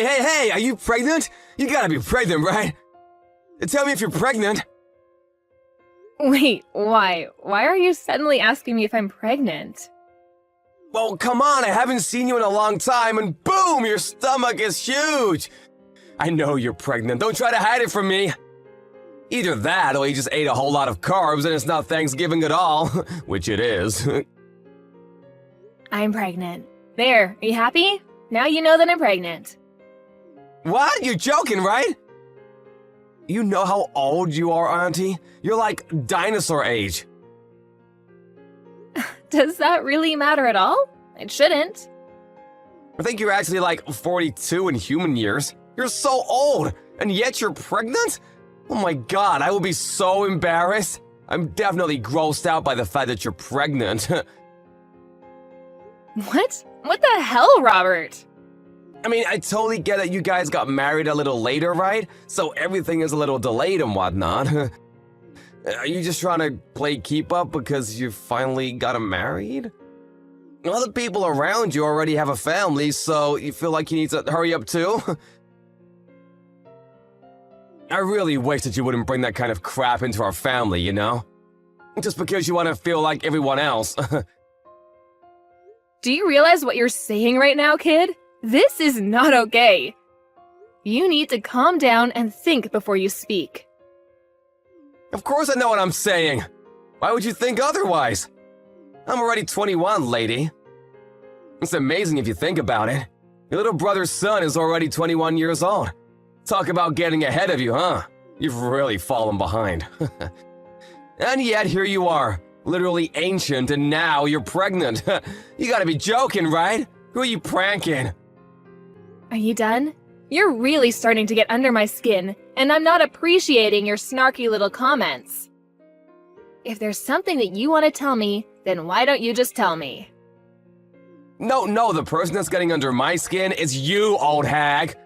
Hey, are you pregnant? You gotta be pregnant, right? Tell me if you're pregnant. Wait, why? Why are you suddenly asking me if I'm pregnant? Well, come on, I haven't seen you in a long time, and boom, your stomach is huge. I know you're pregnant, don't try to hide it from me. Either that, or you just ate a whole lot of carbs and it's not Thanksgiving at all, which it is. I'm pregnant. There, are you happy? Now you know that I'm pregnant. What? You're joking, right? You know how old you are, Auntie? You're like dinosaur age. Does that really matter at all? It shouldn't. I think you're actually like 42 in human years. You're so old, and yet you're pregnant? Oh my god, I will be so embarrassed. I'm definitely grossed out by the fact that you're pregnant. What? What the hell, Robert? I mean, I totally get that you guys got married a little later, right? So everything is a little delayed and whatnot. Are you just trying to play keep up because you finally got married? Other people around you already have a family, so you feel like you need to hurry up too? I really wish that you wouldn't bring that kind of crap into our family, you know? Just because you want to feel like everyone else. Do you realize what you're saying right now, kid? This is not okay. You need to calm down and think before you speak. Of course I know what I'm saying. Why would you think otherwise? I'm already 21, lady. It's amazing if you think about it. Your little brother's son is already 21 years old. Talk about getting ahead of you, huh? You've really fallen behind. And yet here you are, literally ancient, and now you're pregnant. You gotta be joking, right? Who are you pranking? Are you done? You're really starting to get under my skin, and I'm not appreciating your snarky little comments. If there's something that you want to tell me, then why don't you just tell me? No, the person that's getting under my skin is you, old hag.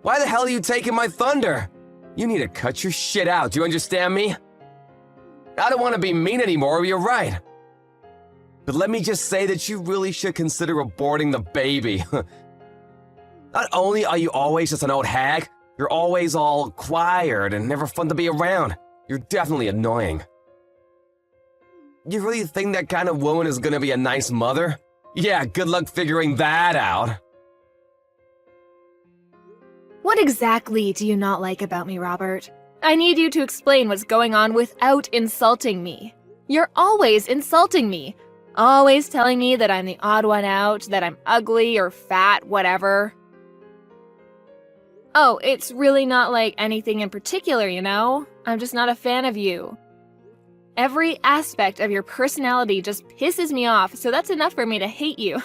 Why the hell are you taking my thunder? You need to cut your shit out, do you understand me? I don't want to be mean anymore, you're right. But let me just say that you really should consider aborting the baby. Not only are you always just an old hag, you're always all quiet and never fun to be around. You're definitely annoying. You really think that kind of woman is gonna be a nice mother? Yeah, good luck figuring that out. What exactly do you not like about me, Robert? I need you to explain what's going on without insulting me. You're always insulting me. Always telling me that I'm the odd one out, that I'm ugly or fat, whatever. Oh, it's really not like anything in particular, you know? I'm just not a fan of you. Every aspect of your personality just pisses me off, so that's enough for me to hate you.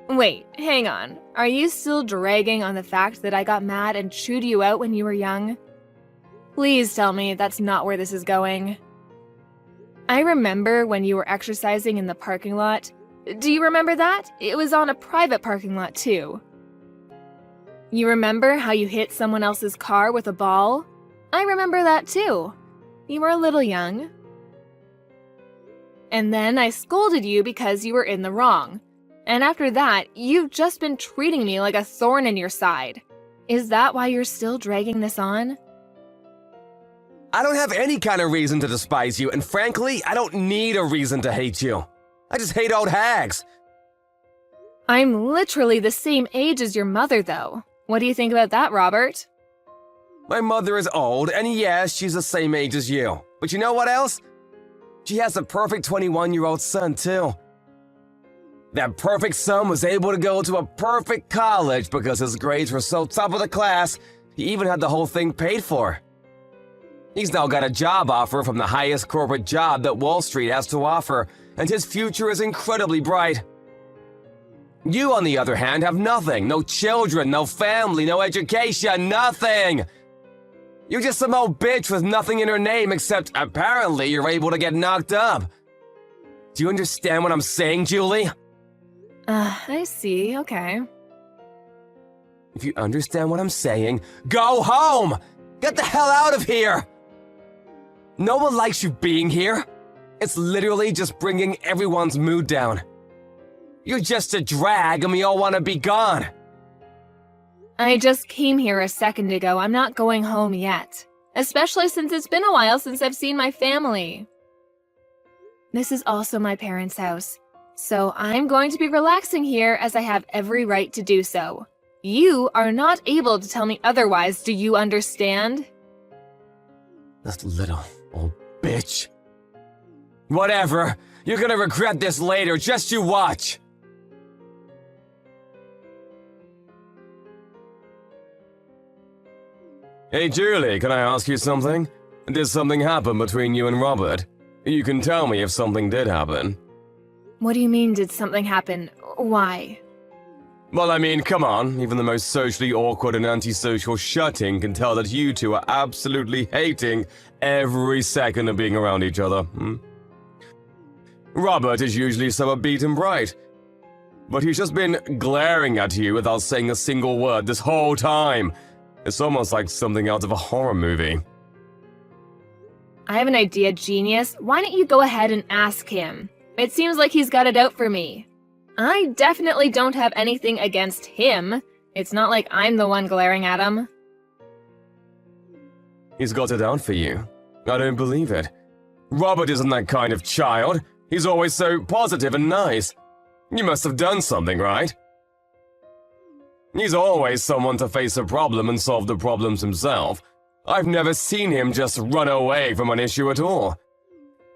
Wait, hang on. Are you still dragging on the fact that I got mad and chewed you out when you were young? Please tell me that's not where this is going. I remember when you were exercising in the parking lot. Do you remember that? It was on a private parking lot, too. You remember how you hit someone else's car with a ball? I remember that, too. You were a little young. And then I scolded you because you were in the wrong. And after that, you've just been treating me like a thorn in your side. Is that why you're still dragging this on? I don't have any kind of reason to despise you, and frankly, I don't need a reason to hate you. I just hate old hags. I'm literally the same age as your mother, though. What do you think about that, Robert? My mother is old, and yes, she's the same age as you. But you know what else? She has a perfect 21-year-old son, too. That perfect son was able to go to a perfect college because his grades were so top of the class, he even had the whole thing paid for. He's now got a job offer from the highest corporate job that Wall Street has to offer, and his future is incredibly bright. You, on the other hand, have nothing. No children, no family, no education, nothing! You're just some old bitch with nothing in her name except, apparently, you're able to get knocked up. Do you understand what I'm saying, Julie? I see, okay. If you understand what I'm saying, go home! Get the hell out of here! No one likes you being here. It's literally just bringing everyone's mood down. You're just a drag and we all want to be gone. I just came here a second ago. I'm not going home yet. Especially since it's been a while since I've seen my family. This is also my parents' house, so I'm going to be relaxing here as I have every right to do so. You are not able to tell me otherwise, do you understand? That little old bitch. Whatever. You're gonna regret this later, just you watch. Hey Julie, can I ask you something? Did something happen between you and Robert? You can tell me if something did happen. What do you mean, did something happen? Why? Well, I mean, come on. Even the most socially awkward and antisocial shutting can tell that you two are absolutely hating every second of being around each other. Robert is usually so upbeat and bright, but he's just been glaring at you without saying a single word this whole time. It's almost like something out of a horror movie. I have an idea, genius. Why don't you go ahead and ask him? It seems like he's got it out for me. I definitely don't have anything against him. It's not like I'm the one glaring at him. He's got it out for you. I don't believe it. Robert isn't that kind of child. He's always so positive and nice. You must have done something, right? He's always someone to face a problem and solve the problems himself. I've never seen him just run away from an issue at all.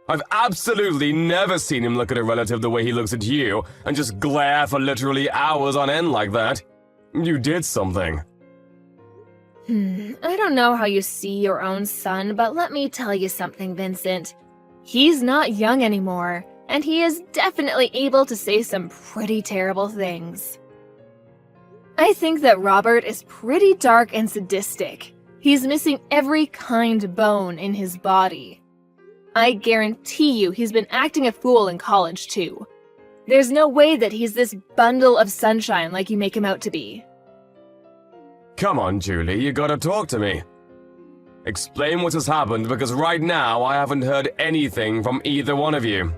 I've absolutely never seen him look at a relative the way he looks at you and just glare for literally hours on end like that. You did something. I don't know how you see your own son, but let me tell you something, Vincent. He's not young anymore, and he is definitely able to say some pretty terrible things. I think that Robert is pretty dark and sadistic. He's missing every kind bone in his body. I guarantee you he's been acting a fool in college too. There's no way that he's this bundle of sunshine like you make him out to be. Come on, Julie, you gotta talk to me. Explain what has happened, because right now I haven't heard anything from either one of you.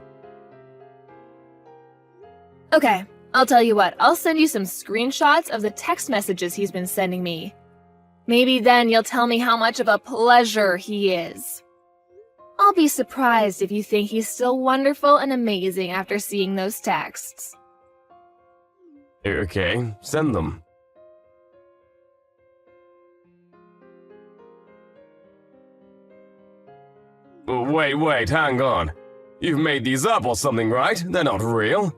Okay, I'll tell you what, I'll send you some screenshots of the text messages he's been sending me. Maybe then you'll tell me how much of a pleasure he is. I'll be surprised if you think he's still wonderful and amazing after seeing those texts. Okay, send them. Wait, hang on. You've made these up or something, right? They're not real.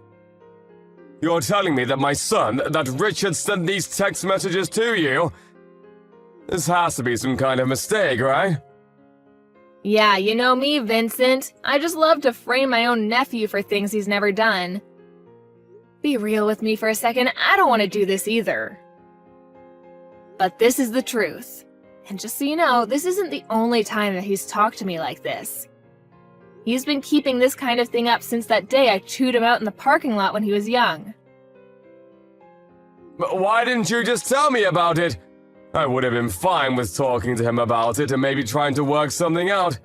You're telling me that my son, that Richard, sent these text messages to you? This has to be some kind of mistake, right? Yeah, you know me, Vincent. I just love to frame my own nephew for things he's never done. Be real with me for a second, I don't want to do this either. But this is the truth. And just so you know, this isn't the only time that he's talked to me like this. He's been keeping this kind of thing up since that day I chewed him out in the parking lot when he was young. But why didn't you just tell me about it? I would have been fine with talking to him about it and maybe trying to work something out.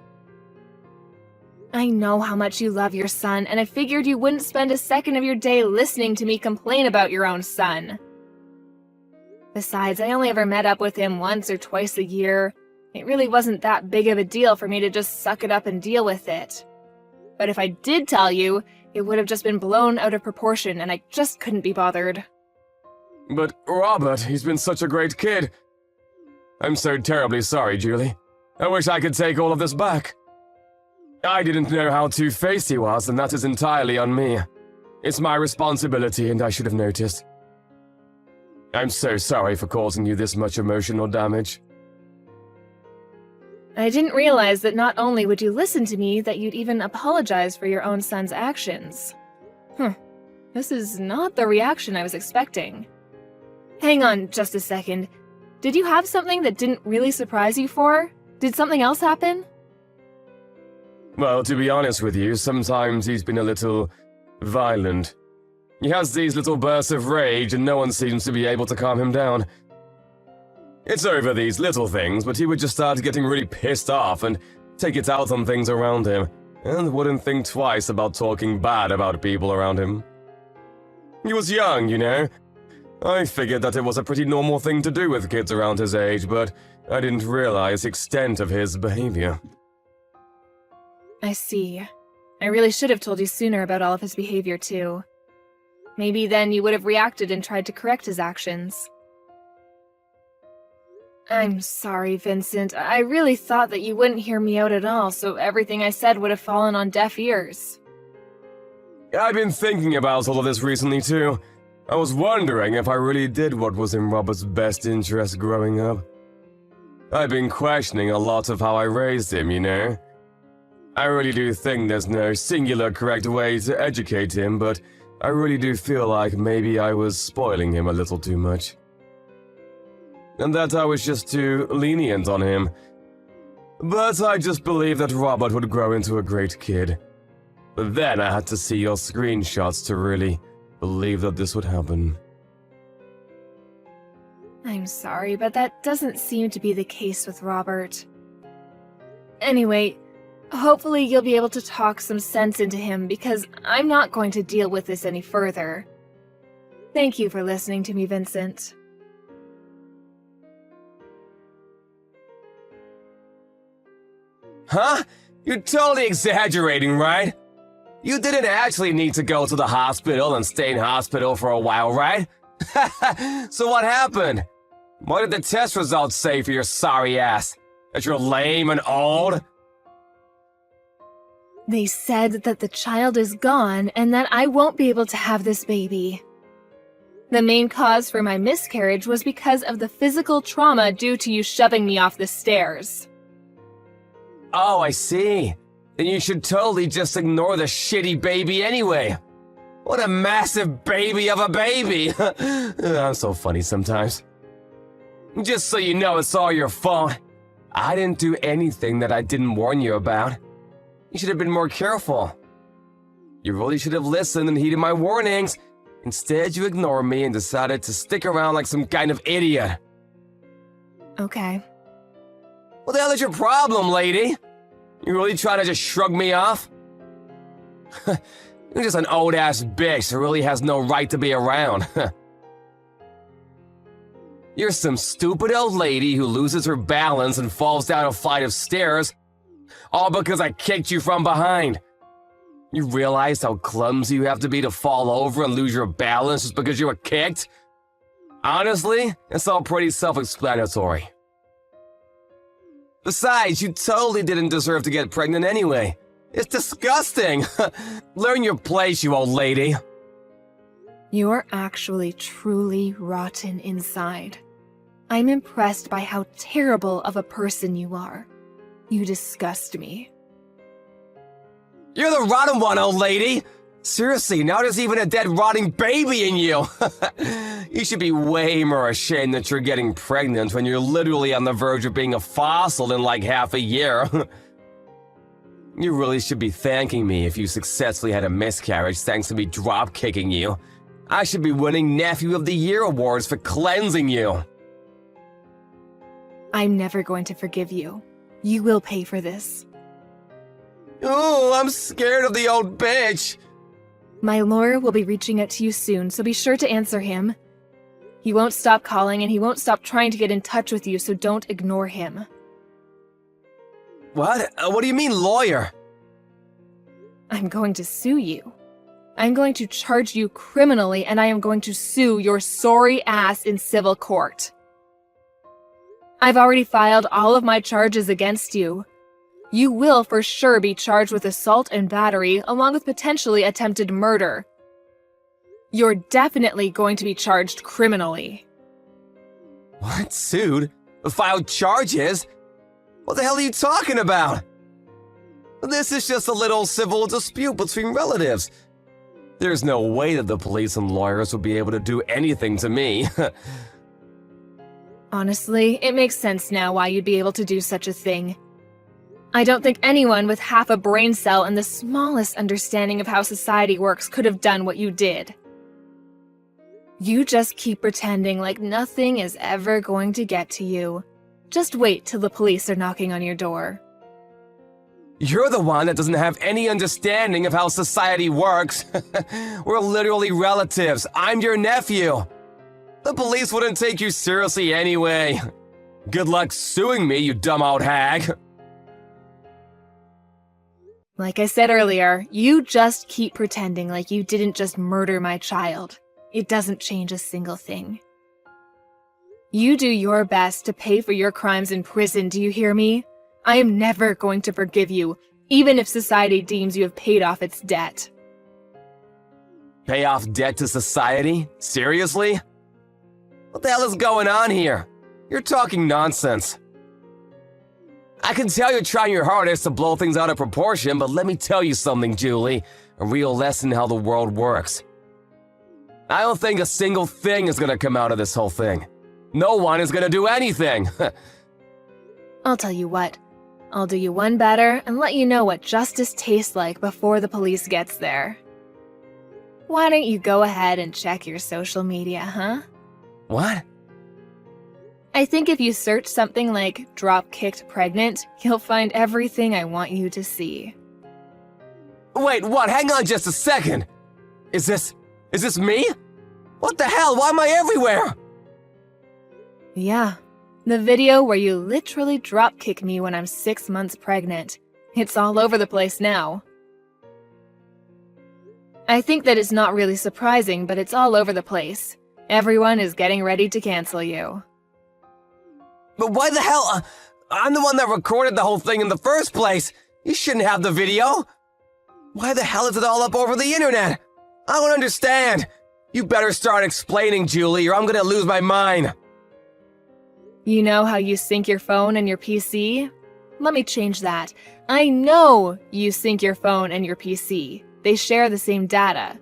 I know how much you love your son, and I figured you wouldn't spend a second of your day listening to me complain about your own son. Besides, I only ever met up with him once or twice a year. It really wasn't that big of a deal for me to just suck it up and deal with it. But if I did tell you, it would have just been blown out of proportion, and I just couldn't be bothered. But Robert, he's been such a great kid. I'm so terribly sorry, Julie. I wish I could take all of this back. I didn't know how two-faced he was, and that is entirely on me. It's my responsibility, and I should have noticed. I'm so sorry for causing you this much emotional damage. I didn't realize that not only would you listen to me, that you'd even apologize for your own son's actions. This is not the reaction I was expecting. Hang on just a second. Did you have something that didn't really surprise you for? Did something else happen? Well, to be honest with you, sometimes he's been a little violent. He has these little bursts of rage and no one seems to be able to calm him down. It's over these little things, but he would just start getting really pissed off and take it out on things around him, and wouldn't think twice about talking bad about people around him. He was young, you know. I figured that it was a pretty normal thing to do with kids around his age, but I didn't realize the extent of his behavior. I see. I really should have told you sooner about all of his behavior, too. Maybe then you would have reacted and tried to correct his actions. I'm sorry, Vincent. I really thought that you wouldn't hear me out at all, so everything I said would have fallen on deaf ears. I've been thinking about all of this recently, too. I was wondering if I really did what was in Robert's best interest growing up. I've been questioning a lot of how I raised him, you know? I really do think there's no singular correct way to educate him, but I really do feel like maybe I was spoiling him a little too much. And that I was just too lenient on him. But I just believed that Robert would grow into a great kid. But then I had to see your screenshots to really believe that this would happen. I'm sorry, but that doesn't seem to be the case with Robert. Anyway, hopefully you'll be able to talk some sense into him because I'm not going to deal with this any further. Thank you for listening to me, Vincent. Huh? You're totally exaggerating, right? You didn't actually need to go to the hospital and stay in hospital for a while, right? So what happened? What did the test results say for your sorry ass? That you're lame and old? They said that the child is gone and that I won't be able to have this baby. The main cause for my miscarriage was because of the physical trauma due to you shoving me off the stairs. Oh, I see. Then you should totally just ignore the shitty baby anyway. What a massive baby of a baby. I'm so funny sometimes. Just so you know, it's all your fault. I didn't do anything that I didn't warn you about. You should have been more careful. You really should have listened and heeded my warnings. Instead, you ignored me and decided to stick around like some kind of idiot. Okay. What the hell is your problem, lady? You really trying to just shrug me off? You're just an old-ass bitch who really has no right to be around. You're some stupid old lady who loses her balance and falls down a flight of stairs, all because I kicked you from behind. You realize how clumsy you have to be to fall over and lose your balance just because you were kicked? Honestly, it's all pretty self-explanatory. Besides, you totally didn't deserve to get pregnant anyway. It's disgusting. Learn your place, you old lady. You're actually truly rotten inside. I'm impressed by how terrible of a person you are. You disgust me. You're the rotten one, old lady. Seriously, now there's even a dead rotting baby in you. You should be way more ashamed that you're getting pregnant when you're literally on the verge of being a fossil in like half a year. You really should be thanking me if you successfully had a miscarriage thanks to me drop-kicking you. I should be winning Nephew of the Year awards for cleansing you. I'm never going to forgive you. You will pay for this. Ooh, I'm scared of the old bitch. My lawyer will be reaching out to you soon, so be sure to answer him. He won't stop calling and he won't stop trying to get in touch with you, so don't ignore him. What? What do you mean, lawyer? I'm going to sue you. I'm going to charge you criminally, and I am going to sue your sorry ass in civil court. I've already filed all of my charges against you. You will for sure be charged with assault and battery, along with potentially attempted murder. You're definitely going to be charged criminally. What? Sued? Filed charges? What the hell are you talking about? This is just a little civil dispute between relatives. There's no way that the police and lawyers will be able to do anything to me. Honestly, it makes sense now why you'd be able to do such a thing. I don't think anyone with half a brain cell and the smallest understanding of how society works could have done what you did. You just keep pretending like nothing is ever going to get to you. Just wait till the police are knocking on your door. You're the one that doesn't have any understanding of how society works. We're literally relatives. I'm your nephew. The police wouldn't take you seriously anyway. Good luck suing me, you dumb old hag. Like I said earlier, you just keep pretending like you didn't just murder my child. It doesn't change a single thing. You do your best to pay for your crimes in prison, do you hear me? I am never going to forgive you, even if society deems you have paid off its debt. Pay off debt to society? Seriously? What the hell is going on here? You're talking nonsense. I can tell you're trying your hardest to blow things out of proportion, but let me tell you something, Julie. A real lesson in how the world works. I don't think a single thing is gonna come out of this whole thing. No one is gonna do anything. I'll tell you what. I'll do you one better and let you know what justice tastes like before the police gets there. Why don't you go ahead and check your social media, huh? What? I think if you search something like drop-kicked pregnant, you'll find everything I want you to see. Wait, what? Hang on just a second. Is this me? What the hell? Why am I everywhere? Yeah, the video where you literally drop-kick me when I'm 6 months pregnant. It's all over the place now. I think that it's not really surprising, but it's all over the place. Everyone is getting ready to cancel you. But why the hell? I'm the one that recorded the whole thing in the first place. You shouldn't have the video. Why the hell is it all up over the internet? I don't understand. You better start explaining, Julie, or I'm gonna lose my mind. You know how you sync your phone and your PC? Let me change that. I know you sync your phone and your PC. They share the same data.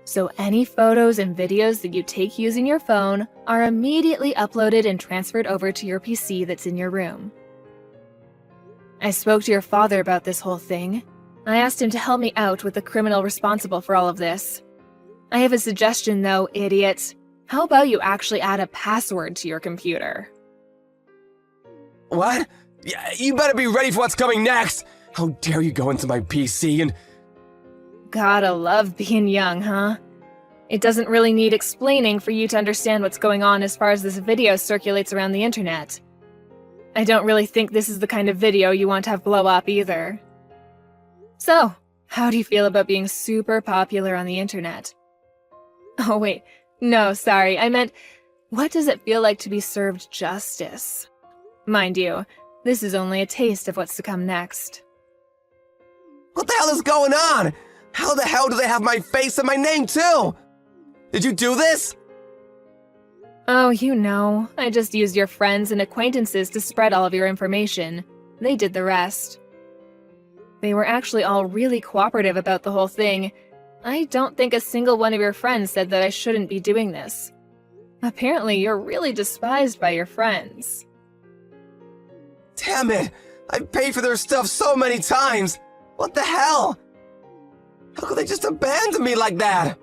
So any photos and videos that you take using your phone are immediately uploaded and transferred over to your PC that's in your room. I spoke to your father about this whole thing. I asked him to help me out with the criminal responsible for all of this. I have a suggestion though, idiot. How about you actually add a password to your computer? What? Yeah, you better be ready for what's coming next. How dare you go into my PC and... Gotta love being young, huh? It doesn't really need explaining for you to understand what's going on as far as this video circulates around the internet. I don't really think this is the kind of video you want to have blow up either. So, how do you feel about being super popular on the internet? Oh wait, no, sorry, I meant, what does it feel like to be served justice? Mind you, this is only a taste of what's to come next. What the hell is going on? How the hell do they have my face and my name too? Did you do this? Oh, you know, I just used your friends and acquaintances to spread all of your information. They did the rest. They were actually all really cooperative about the whole thing. I don't think a single one of your friends said that I shouldn't be doing this. Apparently, you're really despised by your friends. Damn it! I've paid for their stuff so many times! What the hell? How could they just abandon me like that?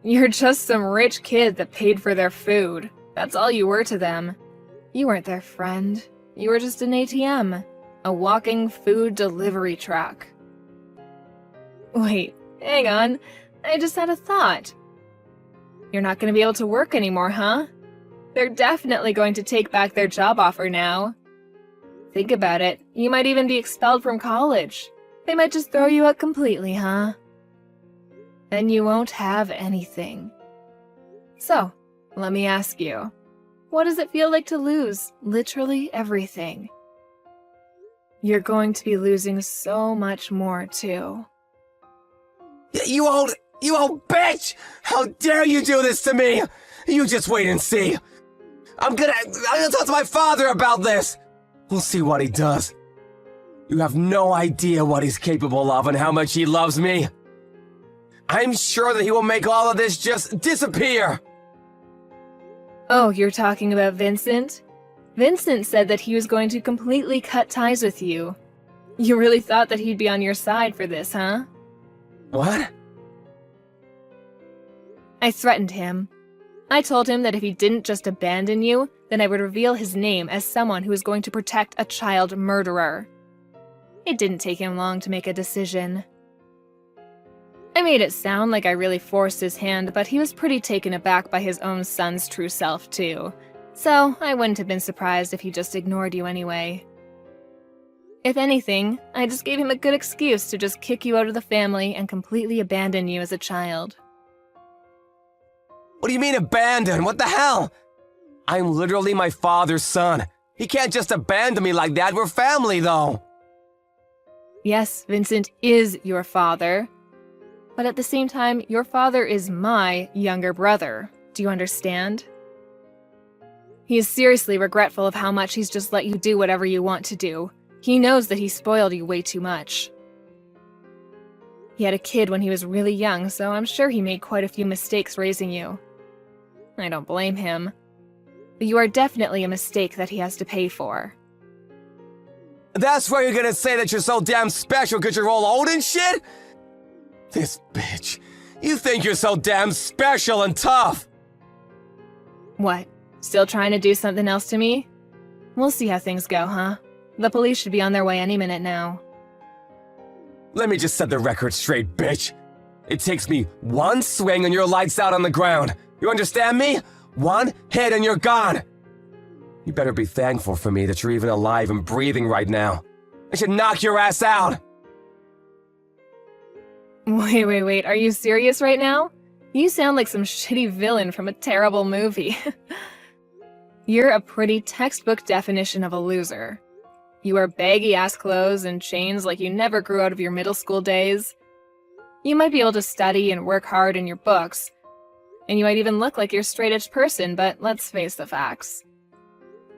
You're just some rich kid that paid for their food. That's all you were to them. You weren't their friend. You were just an ATM. A walking food delivery truck. Wait, hang on. I just had a thought. You're not going to be able to work anymore, huh? They're definitely going to take back their job offer now. Think about it. You might even be expelled from college. They might just throw you out completely, huh? Then you won't have anything. So, let me ask you, what does it feel like to lose literally everything? You're going to be losing so much more, too. You old bitch! How dare you do this to me? You just wait and see. I'm gonna talk to my father about this. We'll see what he does. You have no idea what he's capable of and how much he loves me. I'm sure that he will make all of this just disappear. Oh, you're talking about Vincent? Vincent said that he was going to completely cut ties with you. You really thought that he'd be on your side for this, huh? What? I threatened him. I told him that if he didn't just abandon you, then I would reveal his name as someone who was going to protect a child murderer. It didn't take him long to make a decision. I made it sound like I really forced his hand, but he was pretty taken aback by his own son's true self, too. So I wouldn't have been surprised if he just ignored you anyway. If anything, I just gave him a good excuse to just kick you out of the family and completely abandon you as a child. What do you mean abandon? What the hell? I'm literally my father's son. He can't just abandon me like that. We're family, though. Yes, Vincent is your father. But at the same time, your father is my younger brother. Do you understand? He is seriously regretful of how much he's just let you do whatever you want to do. He knows that he spoiled you way too much. He had a kid when he was really young, so I'm sure he made quite a few mistakes raising you. I don't blame him. But you are definitely a mistake that he has to pay for. That's why you're gonna say that you're so damn special because you're all old and shit? This bitch. You think you're so damn special and tough. What? Still trying to do something else to me? We'll see how things go, huh? The police should be on their way any minute now. Let me just set the record straight, bitch. It takes me one swing and you're lights out on the ground. You understand me? One hit and you're gone. You better be thankful for me that you're even alive and breathing right now. I should knock your ass out. Wait, are you serious right now? You sound like some shitty villain from a terrible movie. You're a pretty textbook definition of a loser. You wear baggy-ass clothes and chains like you never grew out of your middle school days. You might be able to study and work hard in your books, and you might even look like you're a straight-edge person, but let's face the facts.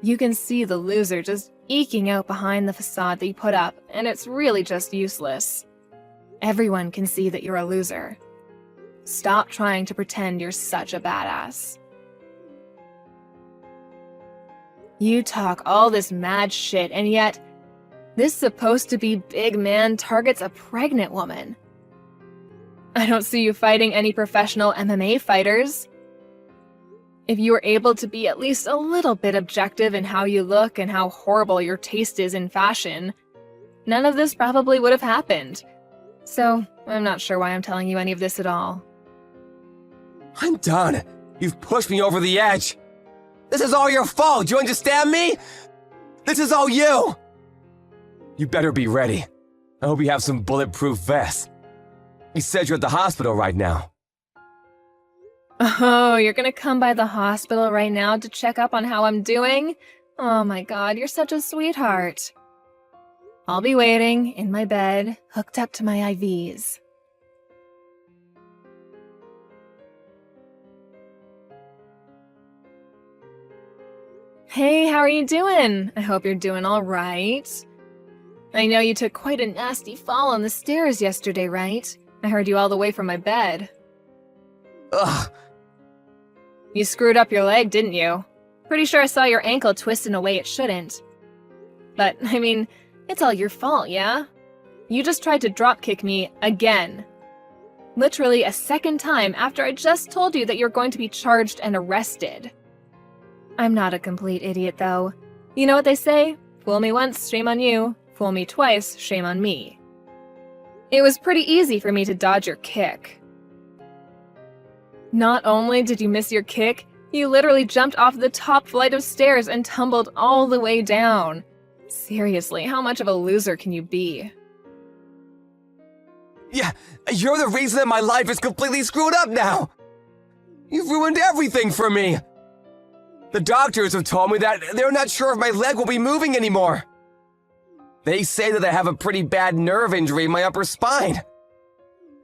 You can see the loser just eking out behind the facade that you put up, and it's really just useless. Everyone can see that you're a loser. Stop trying to pretend you're such a badass. You talk all this mad shit, and yet, this supposed to be big man targets a pregnant woman. I don't see you fighting any professional MMA fighters. If you were able to be at least a little bit objective in how you look and how horrible your taste is in fashion, none of this probably would have happened. So, I'm not sure why I'm telling you any of this at all. I'm done. You've pushed me over the edge. This is all your fault. Do you understand me? This is all you. You better be ready. I hope you have some bulletproof vests. You said you're at the hospital right now. Oh, you're gonna come by the hospital right now to check up on how I'm doing? Oh my god, you're such a sweetheart. I'll be waiting, in my bed, hooked up to my IVs. Hey, how are you doing? I hope you're doing all right. I know you took quite a nasty fall on the stairs yesterday, right? I heard you all the way from my bed. Ugh. You screwed up your leg, didn't you? Pretty sure I saw your ankle twist in a way it shouldn't. But, I mean, it's all your fault, yeah? You just tried to dropkick me again. Literally a second time after I just told you that you're going to be charged and arrested. I'm not a complete idiot, though. You know what they say? Fool me once, shame on you. Fool me twice, shame on me. It was pretty easy for me to dodge your kick. Not only did you miss your kick, you literally jumped off the top flight of stairs and tumbled all the way down. Seriously, how much of a loser can you be? Yeah, you're the reason that my life is completely screwed up now. You've ruined everything for me. The doctors have told me that they're not sure if my leg will be moving anymore. They say that I have a pretty bad nerve injury in my upper spine.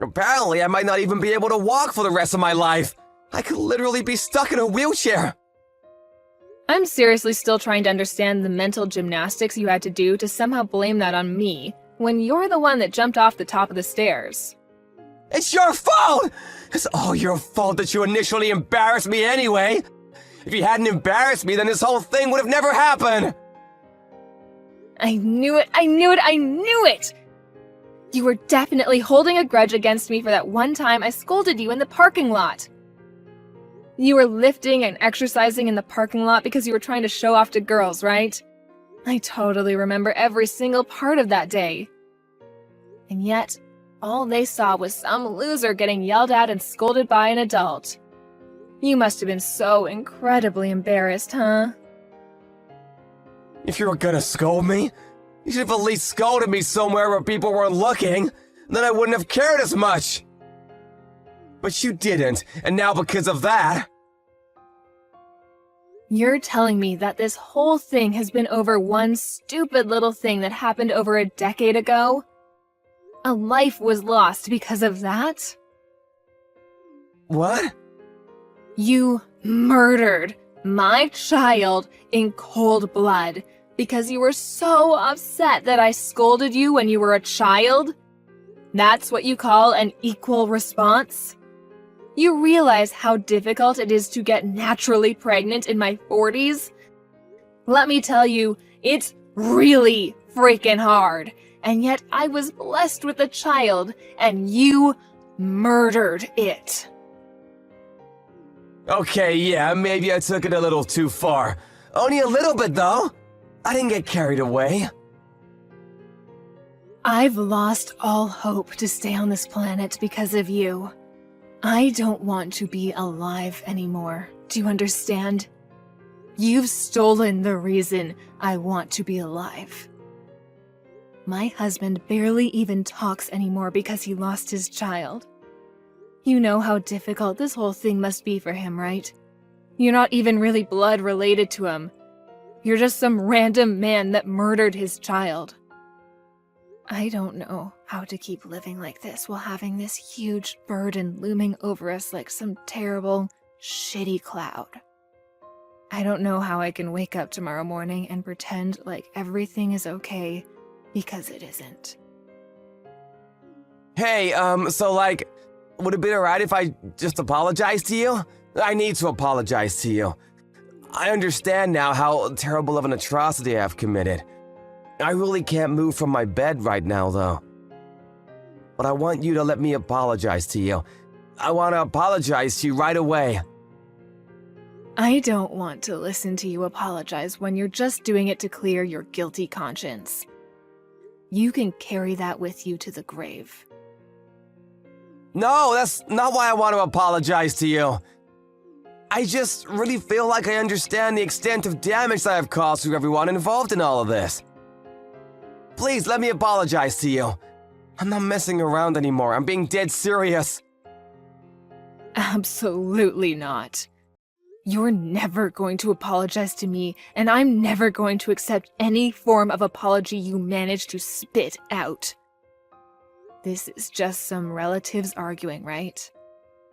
Apparently, I might not even be able to walk for the rest of my life. I could literally be stuck in a wheelchair. I'm seriously still trying to understand the mental gymnastics you had to do to somehow blame that on me, when you're the one that jumped off the top of the stairs. It's your fault! It's all your fault that you initially embarrassed me anyway. If you hadn't embarrassed me, then this whole thing would have never happened. I knew it! You were definitely holding a grudge against me for that one time I scolded you in the parking lot. You were lifting and exercising in the parking lot because you were trying to show off to girls, right? I totally remember every single part of that day. And yet, all they saw was some loser getting yelled at and scolded by an adult. You must have been so incredibly embarrassed, huh? If you were gonna scold me, you should have at least scolded me somewhere where people weren't looking. Then I wouldn't have cared as much. But you didn't, and now because of that... You're telling me that this whole thing has been over one stupid little thing that happened over a decade ago? A life was lost because of that? What? You murdered my child in cold blood because you were so upset that I scolded you when you were a child? That's what you call an equal response? You realize how difficult it is to get naturally pregnant in my 40s? Let me tell you, it's really freaking hard. And yet I was blessed with a child, and you murdered it. Okay, yeah, maybe I took it a little too far. Only a little bit, though. I didn't get carried away. I've lost all hope to stay on this planet because of you. I don't want to be alive anymore. Do you understand? You've stolen the reason I want to be alive. My husband barely even talks anymore because he lost his child. You know how difficult this whole thing must be for him, right? You're not even really blood related to him. You're just some random man that murdered his child. I don't know how to keep living like this while having this huge burden looming over us like some terrible, shitty cloud. I don't know how I can wake up tomorrow morning and pretend like everything is okay, because it isn't. Hey, would it be alright if I just apologize to you? I need to apologize to you. I understand now how terrible of an atrocity I've committed. I really can't move from my bed right now, though. But I want you to let me apologize to you. I want to apologize to you right away. I don't want to listen to you apologize when you're just doing it to clear your guilty conscience. You can carry that with you to the grave. No, that's not why I want to apologize to you. I just really feel like I understand the extent of damage that I've caused to everyone involved in all of this. Please, let me apologize to you. I'm not messing around anymore. I'm being dead serious. Absolutely not. You're never going to apologize to me, and I'm never going to accept any form of apology you manage to spit out. This is just some relatives arguing, right?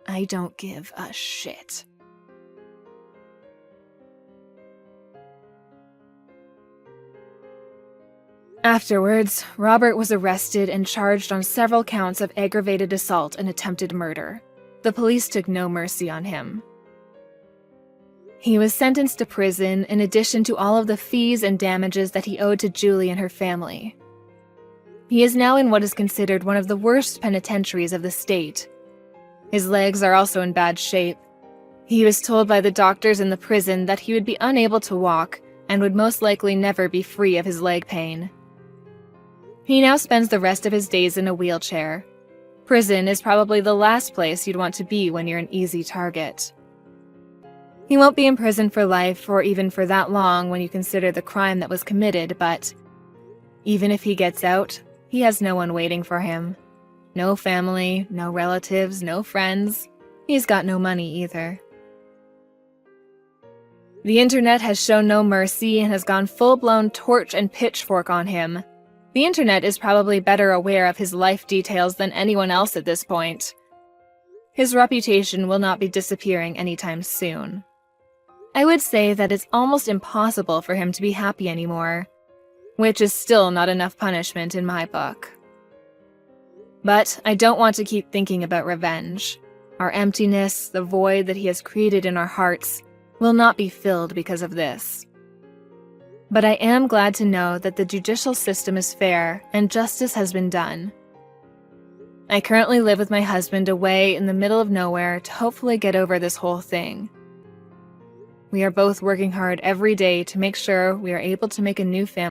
I don't give a shit. Afterwards, Robert was arrested and charged on several counts of aggravated assault and attempted murder. The police took no mercy on him. He was sentenced to prison in addition to all of the fees and damages that he owed to Julie and her family. He is now in what is considered one of the worst penitentiaries of the state. His legs are also in bad shape. He was told by the doctors in the prison that he would be unable to walk and would most likely never be free of his leg pain. He now spends the rest of his days in a wheelchair. Prison is probably the last place you'd want to be when you're an easy target. He won't be in prison for life or even for that long when you consider the crime that was committed, but even if he gets out, he has no one waiting for him. No family, no relatives, no friends. He's got no money either. The internet has shown no mercy and has gone full-blown torch and pitchfork on him. The internet is probably better aware of his life details than anyone else at this point. His reputation will not be disappearing anytime soon. I would say that it's almost impossible for him to be happy anymore, which is still not enough punishment in my book. But I don't want to keep thinking about revenge. Our emptiness, the void that he has created in our hearts, will not be filled because of this. But I am glad to know that the judicial system is fair and justice has been done. I currently live with my husband away in the middle of nowhere to hopefully get over this whole thing. We are both working hard every day to make sure we are able to make a new family.